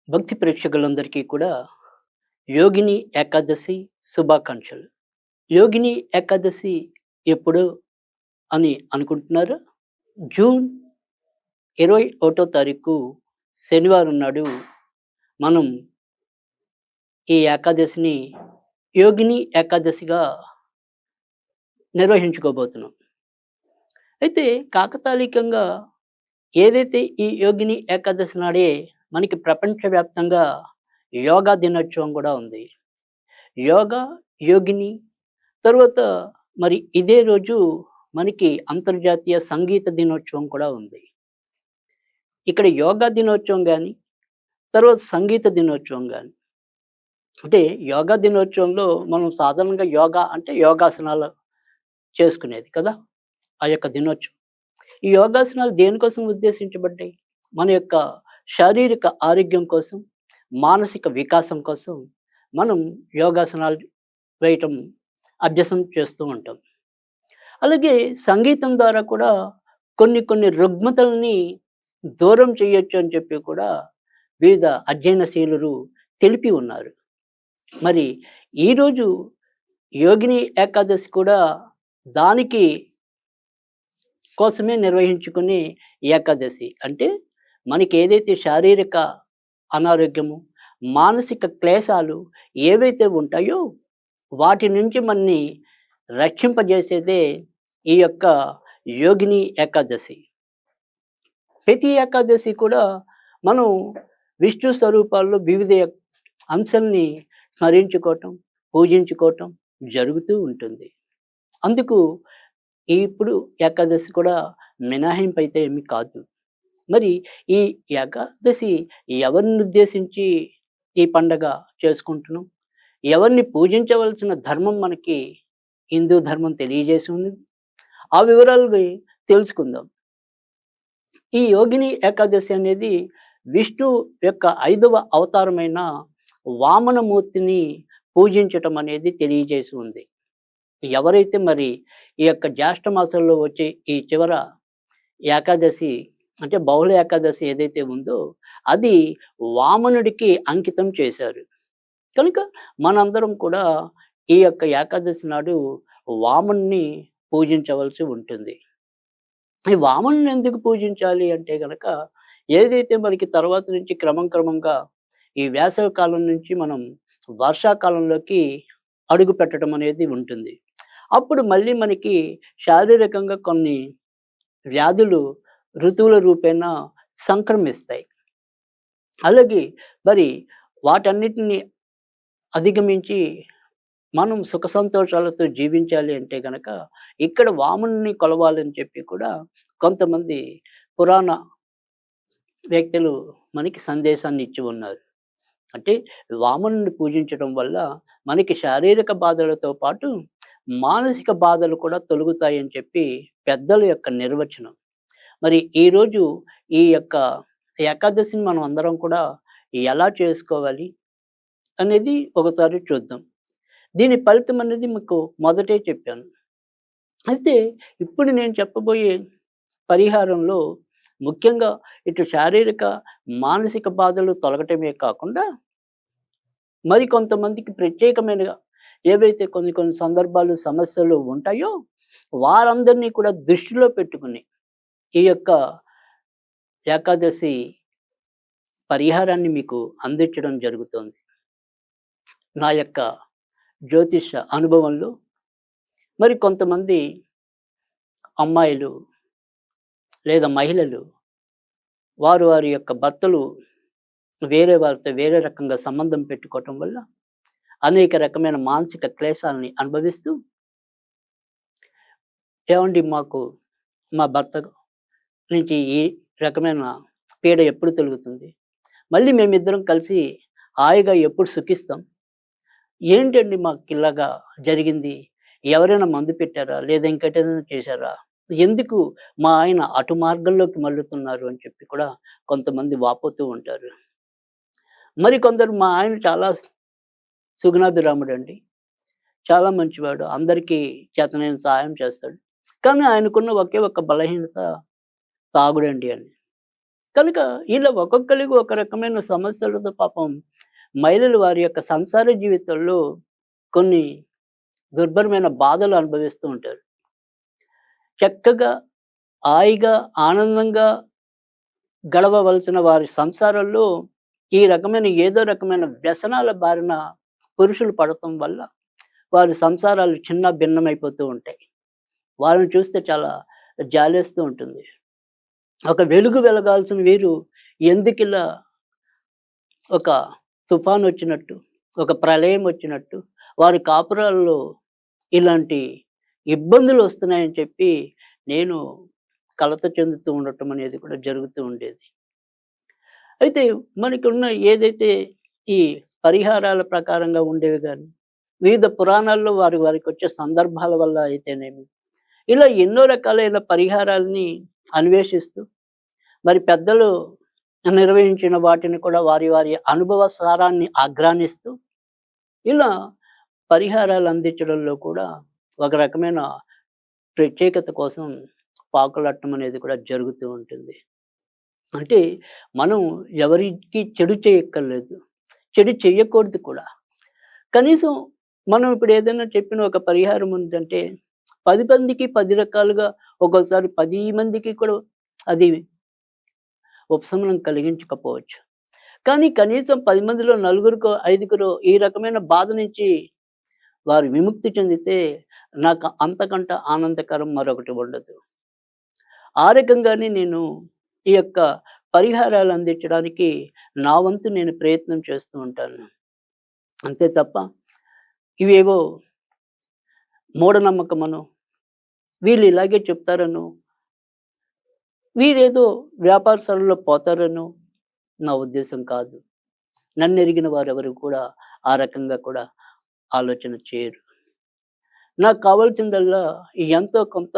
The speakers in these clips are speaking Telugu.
భక్తి ప్రేక్షకులందరికీ కూడా యోగిని ఏకాదశి శుభాకాంక్షలు. యోగిని ఏకాదశి ఎప్పుడు అని అనుకుంటున్నారా? జూన్ 21 తారీఖు శనివారం నాడు మనం ఈ ఏకాదశిని యోగిని ఏకాదశిగా నిర్వహించుకోబోతున్నాం. అయితే కాకతాళీకంగా ఏదైతే ఈ యోగిని ఏకాదశి నాడే మనకి ప్రపంచవ్యాప్తంగా యోగా దినోత్సవం కూడా ఉంది. యోగా, యోగిని తరువాత మరి ఇదే రోజు మనకి అంతర్జాతీయ సంగీత దినోత్సవం కూడా ఉంది. ఇక్కడ యోగా దినోత్సవం గాని, తర్వాత సంగీత దినోత్సవం గాని, అంటే యోగా దినోత్సవంలో మనం సాధారణంగా యోగా అంటే యోగాసనాలు చేసుకునేది కదా! ఆ యొక్క దినోత్సవం. ఈ యోగాసనాలు దేనికోసం ఉద్దేశించబడ్డాయి? మన యొక్క శారీరక ఆరోగ్యం కోసం, మానసిక వికాసం కోసం మనం యోగాసనాలు వేయటం అభ్యసం చేస్తూ ఉంటాం. అలాగే సంగీతం ద్వారా కూడా కొన్ని కొన్ని రుగ్మతల్ని దూరం చేయొచ్చు అని చెప్పి కూడా వివిధ అధ్యయనశీలురు తెలిపి ఉన్నారు. మరి ఈరోజు యోగిని ఏకాదశి కూడా దానికి కోసమే నిర్వహించుకునే ఏకాదశి. అంటే మనకి ఏదైతే శారీరక అనారోగ్యము, మానసిక క్లేశాలు ఏవైతే ఉంటాయో వాటి నుంచి మనని రక్షింపజేసేదే ఈ యొక్క యోగిని ఏకాదశి. ప్రతి ఏకాదశి కూడా మనం విష్ణు స్వరూపాల్లో వివిధ అంశాల్ని స్మరించుకోవటం, పూజించుకోవటం జరుగుతూ ఉంటుంది. అందుకు ఇప్పుడు ఏకాదశి కూడా మినహాయింపు అయితే ఏమి కాదు. మరి ఈ ఏకాదశి ఎవరిని ఉద్దేశించి ఈ పండగ చేసుకుంటున్నాం? ఎవరిని పూజించవలసిన ధర్మం మనకి హిందూ ధర్మం తెలియజేసి ఉంది. ఆ వివరాలు తెలుసుకుందాం. ఈ యోగిని ఏకాదశి అనేది విష్ణు యొక్క 5వ అవతారమైన వామనమూర్తిని పూజించటం అనేది తెలియజేసి ఉంది. ఎవరైతే మరి ఈ యొక్క జ్యేష్ఠ మాసంలో వచ్చే ఈ చివర ఏకాదశి అంటే బహుళ ఏకాదశి ఏదైతే ఉందో అది వామనుడికి అంకితం చేశారు. కనుక మనందరం కూడా ఈ యొక్క ఏకాదశి నాడు వామనుని పూజించవలసి ఉంటుంది. ఈ వామనుని ఎందుకు పూజించాలి అంటే గనక ఏదైతే మనకి తర్వాత నుంచి క్రమంగా ఈ వేసవి కాలం నుంచి మనం వర్షాకాలంలోకి అడుగు పెట్టడం అనేది ఉంటుంది. అప్పుడు మళ్ళీ మనకి శారీరకంగా కొన్ని వ్యాధులు ఋతువుల రూపేణా సంక్రమిస్తాయి. అలాగే మరి వాటన్నిటిని అధిగమించి మనం సుఖ సంతోషాలతో జీవించాలి అంటే గనక ఇక్కడ వామనుని కొలవాలని చెప్పి కూడా కొంతమంది పురాణ వ్యక్తులు మనకి సందేశాన్ని ఇచ్చి ఉన్నారు. అంటే వామనుని పూజించడం వల్ల మనకి శారీరక బాధలతో పాటు మానసిక బాధలు కూడా తొలగుతాయని చెప్పి పెద్దల యొక్క నిర్వచనం. మరి ఈరోజు ఈ యొక్క ఏకాదశిని మనం అందరం కూడా ఎలా చేసుకోవాలి అనేది ఒకసారి చూద్దాం. దీని ఫలితం అనేది మీకు మొదటే చెప్పాను. అయితే ఇప్పుడు నేను చెప్పబోయే పరిహారంలో ముఖ్యంగా ఇటు శారీరక, మానసిక బాధలు తొలగటమే కాకుండా మరి కొంతమందికి ప్రత్యేకమైనగా ఏవైతే కొన్ని కొన్ని సందర్భాలు, సమస్యలు ఉంటాయో వారందరినీ కూడా దృష్టిలో పెట్టుకుని ఈ యొక్క ఏకాదశి పరిహారాన్ని మీకు అందించడం జరుగుతోంది. నా యొక్క జ్యోతిష అనుభవంలో మరి కొంతమంది అమ్మాయిలు లేదా మహిళలు వారి యొక్క భర్తలు వేరే వారితో వేరే రకంగా సంబంధం పెట్టుకోవటం వల్ల అనేక రకమైన మానసిక క్లేశాలని అనుభవిస్తూ, ఏవండి మాకు మా భర్త నుంచి ఈ రకమైన పీడ ఎప్పుడు తొలుగుతుంది? మళ్ళీ మేమిద్దరం కలిసి హాయిగా ఎప్పుడు సుఖిస్తాం? ఏంటండి మాకిలాగా జరిగింది? ఎవరైనా మందు పెట్టారా? లేదా ఇంకేటైనా చేశారా? ఎందుకు మా ఆయన అటు మార్గంలోకి మళ్ళుతున్నారు అని చెప్పి కూడా కొంతమంది వాపోతూ ఉంటారు. మరికొందరు మా ఆయన చాలా సుగుణాభిరాముడండి. చాలా మంచివాడు. అందరికీ చేతనైన సహాయం చేస్తాడు. కానీ ఆయనకున్న ఒకే ఒక్క బలహీనత తాగుడండి అని. కనుక ఇలా ఒక్కొక్కరికి ఒక రకమైన సమస్యలతో పాపం మహిళలు వారి యొక్క సంసార జీవితంలో కొన్ని దుర్భరమైన బాధలు అనుభవిస్తూ ఉంటారు. చక్కగా, హాయిగా, ఆనందంగా గడవవలసిన వారి సంసారాల్లో ఈ రకమైన ఏదో రకమైన వ్యసనాల బారిన పురుషులు పడటం వల్ల వారి సంసారాలు చిన్న భిన్నమైపోతూ ఉంటాయి. వాళ్ళని చూస్తే చాలా జాలేస్తూ ఉంటుంది. ఒక వెలుగు వెలగాల్సిన వీరు ఎందుకిలా ఒక తుఫానొచ్చినట్టు, ఒక ప్రళయం వచ్చినట్టు, వారి కాపురాల్లో ఇలాంటి ఇబ్బందులొస్తున్నాయని చెప్పి నేను కలత చెందుతూ ఉండటం అనేది కూడా జరుగుతూ ఉండేది. అయితే మనకున్న ఏదైతే ఈ పరిహారాల ప్రకారంగా ఉండేవి గాని, వివిధ పురాణాల్లో వారికొచ్చే సందర్భాల వల్ల అయితేనేమి, ఇలా ఎన్నో రకాలైన పరిహారాల్ని అన్వేషిస్తూ, మరి పెద్దలు నిర్వహించిన వాటిని కూడా వారి అనుభవ సారాన్ని ఆఘ్రానిస్తూ, ఇలా పరిహారాలు అందించడంలో కూడా ఒక రకమైన ప్రత్యేకత కోసం పాకులాడటం అనేది కూడా జరుగుతూ ఉంటుంది. అంటే మనం ఎవరికీ చెడు చేయక్కర్లేదు. చెడు చెయ్యకూడదు కూడా. కనీసం మనం ఇప్పుడు ఏదైనా చెప్పిన ఒక పరిహారం ఉందంటే 10 మందికి 10 రకాలుగా ఒక్కోసారి 10 మందికి కూడా అది ఉపశమనం కలిగించకపోవచ్చు. కానీ కనీసం 10 మందిలో నలుగురికో, ఐదుగురో ఈ రకమైన బాధ నుంచి వారు విముక్తి చెందితే నాకు అంతకంటే ఆనందకరం మరొకటి ఉండదు. ఆ రకంగానే నేను ఈ యొక్క పరిహారాలు అందించడానికి నా వంతు నేను ప్రయత్నం చేస్తూ ఉంటాను. అంతే తప్ప ఇవేవో మూఢనమ్మకమనో, వీళ్ళు ఇలాగే చెప్తారనో, వీరేదో వ్యాపారశాలలో పోతారనో నా ఉద్దేశం కాదు. నన్నెరిగిన వారెవరు కూడా ఆ రకంగా కూడా ఆలోచన చేయరు. నాకు కావాల్సిందల్లా ఎంతో కొంత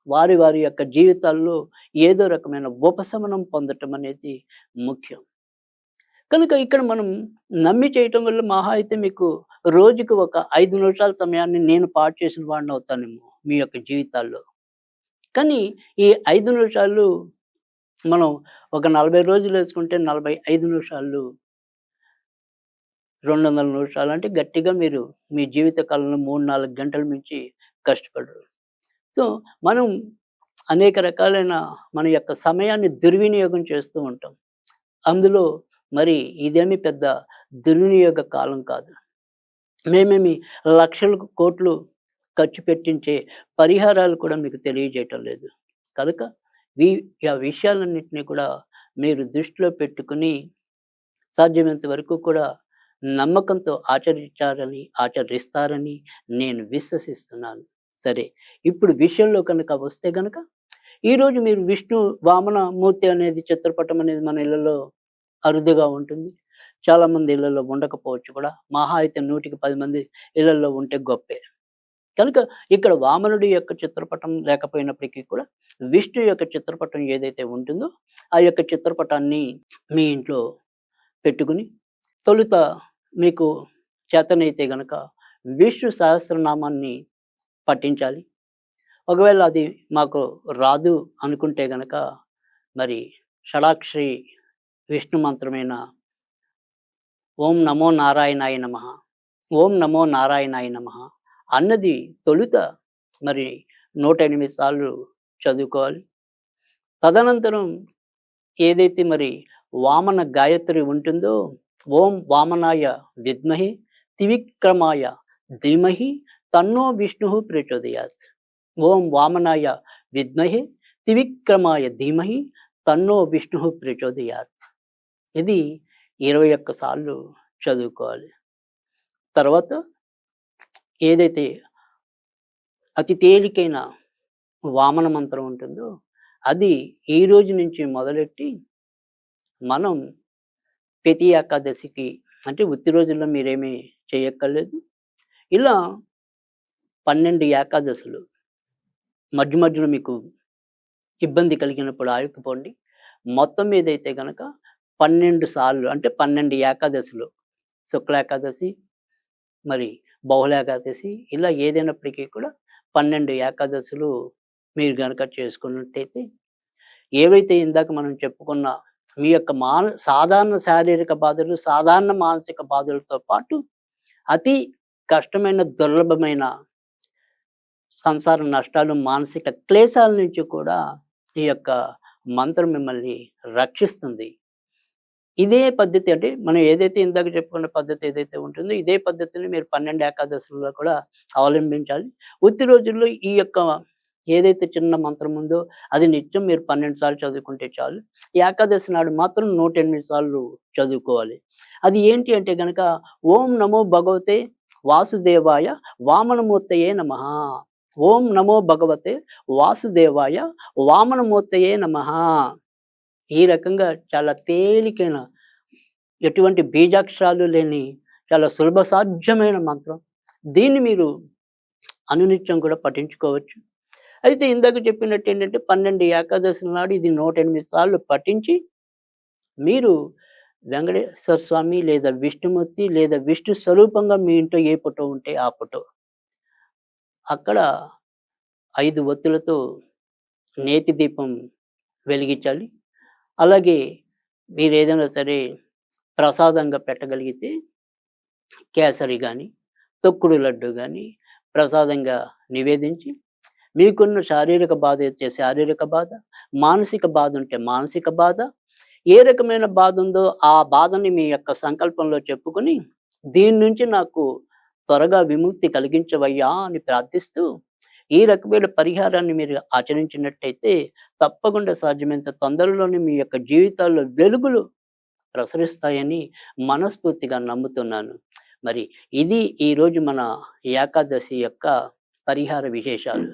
వారి యొక్క జీవితాల్లో ఏదో రకమైన ఉపశమనం పొందటం అనేది ముఖ్యం. కనుక ఇక్కడ మనం నమ్మి చేయటం వల్ల మహా అయితే మీకు రోజుకి ఒక 5 నిమిషాల సమయాన్ని నేను పాడు చేసిన వాడినవుతానేమో మీ యొక్క జీవితాల్లో. కానీ ఈ 5 నిమిషాలు మనం ఒక 40 రోజులేసుకుంటే 45 నిమిషాలు 200 నిమిషాలు అంటే గట్టిగా మీరు మీ జీవిత కాలంలో 3, 4 గంటల మించి కష్టపడరు. సో, మనం అనేక రకాలైన మన యొక్క సమయాన్ని దుర్వినియోగం చేస్తూ ఉంటాం. అందులో మరి ఇదేమి పెద్ద దుర్వినియోగ కాలం కాదు. మేమేమి లక్షలు, కోట్లు ఖర్చు పెట్టించే పరిహారాలు కూడా మీకు తెలియజేయటం లేదు. కనుక ఆ విషయాలన్నిటిని కూడా మీరు దృష్టిలో పెట్టుకొని సాధ్యమైనంత వరకు కూడా నమ్మకంతో ఆచరిస్తారని నేను విశ్వసిస్తున్నాను. సరే, ఇప్పుడు విషయంలో కనుక వస్తే గనక ఈరోజు మీరు విష్ణు వామన మూర్తి అనేది చిత్రపటం అనేది మన ఇళ్ళలో అరుదుగా ఉంటుంది. చాలామంది ఇళ్ళలో ఉండకపోవచ్చు కూడా. మహా అయితే 100కి 10 మంది ఇళ్ళల్లో ఉంటే గొప్పే. కనుక ఇక్కడ వామనుడి యొక్క చిత్రపటం లేకపోయినప్పటికీ కూడా విష్ణు యొక్క చిత్రపటం ఏదైతే ఉంటుందో ఆ యొక్క చిత్రపటాన్ని మీ ఇంట్లో పెట్టుకుని తొలుత మీకు చేతనైతే గనక విష్ణు సహస్రనామాన్ని పఠించాలి. ఒకవేళ అది మాకు రాదు అనుకుంటే గనక మరి షడాక్షరి విష్ణు మంత్రమైన ఓం నమో నారాయణాయ నమః, ఓం నమో నారాయణాయ నమః అన్నది తొలుత మరి 108 సార్లు చదువుకోవాలి. తదనంతరం ఏదైతే మరి వామన గాయత్రి ఉంటుందో ఓం వామనాయ విద్మహే త్రివిక్రమాయ ధీమహి తన్నో విష్ణుః ప్రచోదయాత్. ఓం వామనాయ విద్మహే త్రివిక్రమాయ ధీమహి తన్నో విష్ణుః ప్రచోదయాత్. ఇది 21 సార్లు చదువుకోవాలి. తర్వాత ఏదైతే అతి తేలికైన వామన మంత్రం ఉంటుందో అది ఈ రోజు నుంచి మొదలెట్టి మనం ప్రతి ఏకాదశికి అంటే ఉత్తి రోజుల్లో మీరేమీ చేయక్కర్లేదు. ఇలా 12 ఏకాదశులు మధ్య మధ్యలో మీకు ఇబ్బంది కలిగినప్పుడు ఆయుకుపోండి. మొత్తం మీదైతే గనక 12 సార్లు అంటే 12 ఏకాదశులు శుక్ల ఏకాదశి, మరి బహుళ ఏకాదశి ఇలా ఏదైనప్పటికీ కూడా 12 ఏకాదశులు మీరు గనక చేసుకున్నట్టయితే ఏవైతే ఇందాక మనం చెప్పుకున్న మీ యొక్క సాధారణ శారీరక బాధలు, సాధారణ మానసిక బాధలతో పాటు అతి కష్టమైన, దుర్లభమైన సంసార నష్టాలు, మానసిక క్లేశాల నుంచి కూడా ఈ యొక్క మంత్రం మిమ్మల్ని రక్షిస్తుంది. ఇదే పద్ధతి అంటే మనం ఏదైతే ఇందాక చెప్పుకున్న పద్ధతి ఏదైతే ఉంటుందో, ఇదే పద్ధతిని మీరు 12 ఏకాదశుల్లో కూడా అవలంబించాలి. ఉత్తి రోజుల్లో ఈ యొక్క ఏదైతే చిన్న మంత్రం ఉందో, అది నిత్యం మీరు 12 సార్లు చదువుకుంటే చాలు. ఏకాదశి నాడు మాత్రం 108 సార్లు చదువుకోవాలి. అది ఏంటి అంటే గనక ఓం నమో భగవతే వాసుదేవాయ వామనమూర్తయే నమః. ఓం నమో భగవతే వాసుదేవాయ వామనమూర్తయే నమః. ఈ రకంగా చాలా తేలికైన, ఎటువంటి బీజాక్షరాలు లేని చాలా సులభ సాధ్యమైన మంత్రం. దీన్ని మీరు అనునిత్యం కూడా పఠించుకోవచ్చు. అయితే ఇందాక చెప్పినట్టు ఏంటంటే 12 ఏకాదశుల నాడు ఇది 108 సార్లు పఠించి మీరు వెంకటేశ్వర స్వామి లేదా విష్ణుమూర్తి లేదా విష్ణు స్వరూపంగా మీ ఇంట్లో ఏ ఫోటో ఉంటే ఆ ఫోటో అక్కడ 5 ఒత్తులతో నేతి దీపం వెలిగించాలి. అలాగే మీరేదైనా సరే ప్రసాదంగా పెట్టగలిగితే కేసరి గాని, తొక్కుడు లడ్డు గాని ప్రసాదంగా నివేదించి, మీకున్న శారీరక బాధ అయితే శారీరక బాధ, మానసిక బాధ ఉంటే మానసిక బాధ, ఏ రకమైన బాధ ఉందో ఆ బాధని మీ యొక్క సంకల్పంలో చెప్పుకొని, దీని నుంచి నాకు త్వరగా విముక్తి కలిగించవయ్యా అని ప్రార్థిస్తూ, ఈ రకమైన పరిహారాన్ని మీరు ఆచరించినట్టయితే తప్పకుండా సాధ్యమైనంత తొందరలోనే మీ యొక్క జీవితాల్లో వెలుగులు ప్రసరిస్తాయని మనస్ఫూర్తిగా నమ్ముతున్నాను. మరి ఇది ఈరోజు మన ఏకాదశి యొక్క పరిహార విశేషాలు.